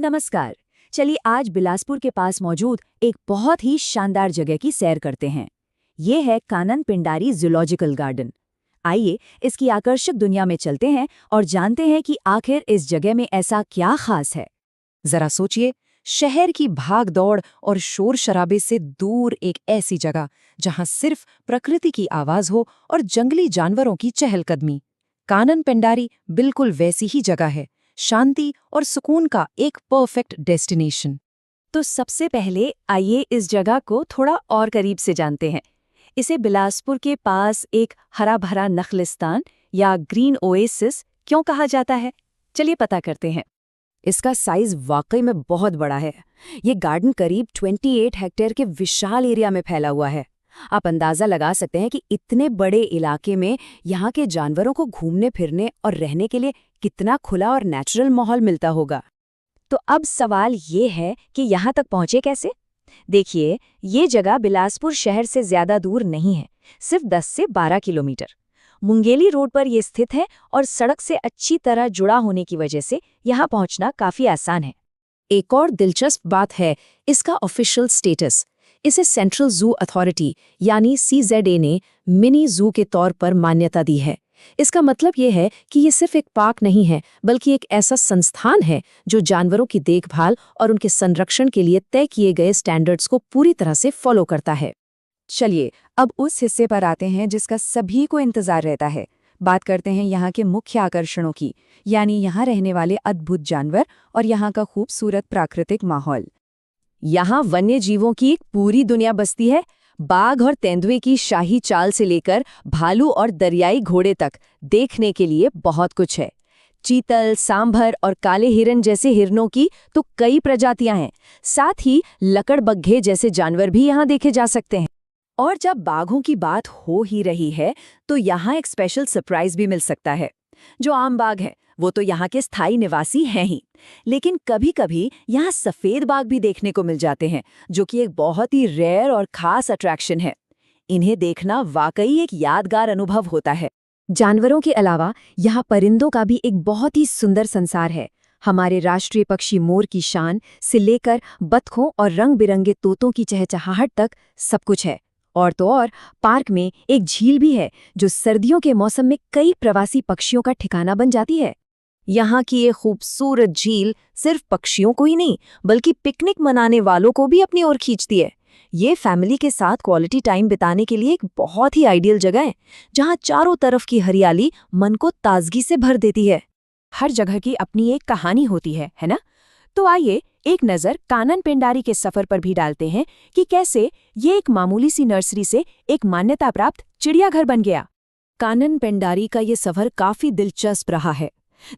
नमस्कार। चलिए आज बिलासपुर के पास मौजूद एक बहुत ही शानदार जगह की सैर करते हैं। ये है कानन पिंडारी जूलॉजिकल गार्डन। आइए इसकी आकर्षक दुनिया में चलते हैं और जानते हैं कि आखिर इस जगह में ऐसा क्या खास है। जरा सोचिए, शहर की भाग दौड़ और शोर शराबे से दूर एक ऐसी जगह जहां सिर्फ प्रकृति की आवाज हो और जंगली जानवरों की चहलकदमी। कानन पेंडारी बिल्कुल वैसी ही जगह है, शांति और सुकून का एक परफेक्ट डेस्टिनेशन। तो सबसे पहले आइए इस जगह को थोड़ा और करीब से जानते हैं। इसे बिलासपुर के पास एक हरा भरा नखलिस्तान या ग्रीन ओएसिस क्यों कहा जाता है, चलिए पता करते हैं। इसका साइज वाकई में बहुत बड़ा है। ये गार्डन करीब 28 हेक्टेयर के विशाल एरिया में फैला हुआ है। आप अंदाजा लगा सकते हैं कि इतने बड़े इलाके में यहाँ के जानवरों को घूमने फिरने और रहने के लिए कितना खुला और नेचुरल माहौल मिलता होगा। तो अब सवाल ये है कि यहाँ तक पहुँचे कैसे। देखिए, ये जगह बिलासपुर शहर से ज्यादा दूर नहीं है, सिर्फ 10 से 12 किलोमीटर मुंगेली रोड पर ये स्थित है और सड़क से अच्छी तरह जुड़ा होने की वजह से यहाँ पहुँचना काफी आसान है। एक और दिलचस्प बात है इसका ऑफिशियल स्टेटस। इसे सेंट्रल जू अथॉरिटी यानी CZA ने मिनी जू के तौर पर मान्यता दी है। इसका मतलब ये है कि ये सिर्फ एक पार्क नहीं है, बल्कि एक ऐसा संस्थान है जो जानवरों की देखभाल और उनके संरक्षण के लिए तय किए गए स्टैंडर्ड्स को पूरी तरह से फॉलो करता है। चलिए अब उस हिस्से पर आते हैं जिसका सभी को इंतजार रहता है। बात करते हैं यहाँ के मुख्य आकर्षणों की, यानी यहाँ रहने वाले अद्भुत जानवर और यहाँ का खूबसूरत प्राकृतिक माहौल। यहाँ वन्य जीवों की एक पूरी दुनिया बसती है। बाघ और तेंदुए की शाही चाल से लेकर भालू और दरियाई घोड़े तक देखने के लिए बहुत कुछ है। चीतल, सांभर और काले हिरन जैसे हिरनों की तो कई प्रजातियां हैं। साथ ही लकड़बग्घे जैसे जानवर भी यहाँ देखे जा सकते हैं। और जब बाघों की बात हो ही रही है तो यहाँ एक स्पेशल सरप्राइज भी मिल सकता है। जो आम बाघ है वो तो यहाँ के स्थायी निवासी हैं ही, लेकिन कभी-कभी यहाँ सफेद बाघ भी देखने को मिल जाते हैं, जो कि एक बहुत ही रेयर और खास अट्रैक्शन है। इन्हें देखना वाकई एक यादगार अनुभव होता है। जानवरों के अलावा यहाँ परिंदों का भी एक बहुत ही सुंदर संसार है। हमारे राष्ट्रीय पक्षी मोर की शान से लेकर बतखों और रंग-बिरंगे तोतों की चहचहाहट तक सब कुछ है। और तो और पार्क में एक झील भी है जो सर्दियों के मौसम में कई प्रवासी पक्षियों का ठिकाना बन जाती है। यहाँ की ये खूबसूरत झील सिर्फ पक्षियों को ही नहीं, बल्कि पिकनिक मनाने वालों को भी अपनी ओर खींचती है। ये फैमिली के साथ क्वालिटी टाइम बिताने के लिए एक बहुत ही आइडियल जगह है, जहाँ चारों तरफ की हरियाली मन को ताजगी से भर देती है। हर जगह की अपनी एक कहानी होती है ना? तो आइए एक नज़र कानन पेंडारी के सफर पर भी डालते हैं कि कैसे ये एक मामूली सी नर्सरी से एक मान्यता प्राप्त चिड़ियाघर बन गया। कानन पेंडारी का ये सफर काफी दिलचस्प रहा है।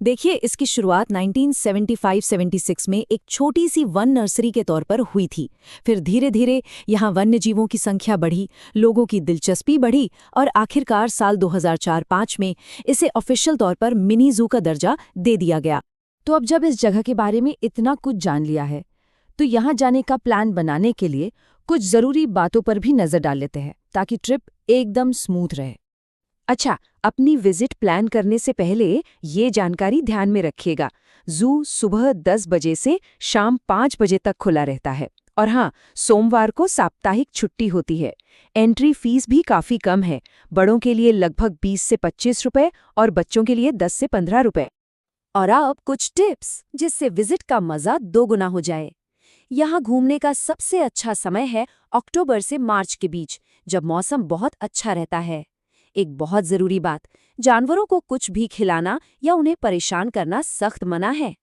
देखिए, इसकी शुरुआत 1975-76 में एक छोटी सी वन नर्सरी के तौर पर हुई थी। फिर धीरे धीरे यहाँ वन्य जीवों की संख्या बढ़ी, लोगों की दिलचस्पी बढ़ी और आखिरकार साल 2004-05 में इसे ऑफिशियल तौर पर मिनी जू का दर्जा दे दिया गया। तो अब जब इस जगह के बारे में इतना कुछ जान लिया है, तो यहाँ जाने का प्लान बनाने के लिए कुछ ज़रूरी बातों पर भी नज़र डाल लेते हैं, ताकि ट्रिप एकदम स्मूथ रहे। अच्छा, अपनी विजिट प्लान करने से पहले ये जानकारी ध्यान में रखिएगा। जू सुबह 10 बजे से शाम 5 बजे तक खुला रहता है और हाँ, सोमवार को साप्ताहिक छुट्टी होती है। एंट्री फीस भी काफ़ी कम है, बड़ों के लिए लगभग 20 से 25 रुपए और बच्चों के लिए 10 से 15 रुपए। और अब कुछ टिप्स जिससे विजिट का मज़ा दोगुना हो जाए। यहाँ घूमने का सबसे अच्छा समय है अक्टूबर से मार्च के बीच, जब मौसम बहुत अच्छा रहता है। एक बहुत ज़रूरी बात, जानवरों को कुछ भी खिलाना या उन्हें परेशान करना सख्त मना है।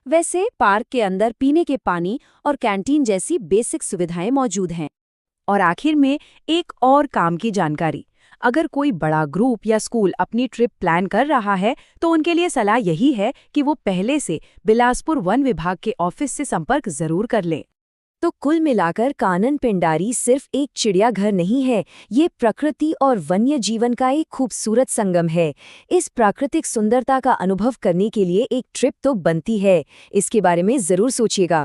वैसे पार्क के अंदर पीने के पानी और कैंटीन जैसी बेसिक सुविधाएं मौजूद हैं। और आखिर में एक और काम की जानकारी, अगर कोई बड़ा ग्रुप या स्कूल अपनी ट्रिप प्लान कर रहा है तो उनके लिए सलाह यही है कि वो पहले से बिलासपुर वन विभाग के ऑफिस से संपर्क जरूर कर लें। तो कुल मिलाकर कानन पेंडारी सिर्फ एक चिड़ियाघर नहीं है, ये प्रकृति और वन्य जीवन का एक खूबसूरत संगम है। इस प्राकृतिक सुंदरता का अनुभव करने के लिए एक ट्रिप तो बनती है। इसके बारे में जरूर सोचिएगा।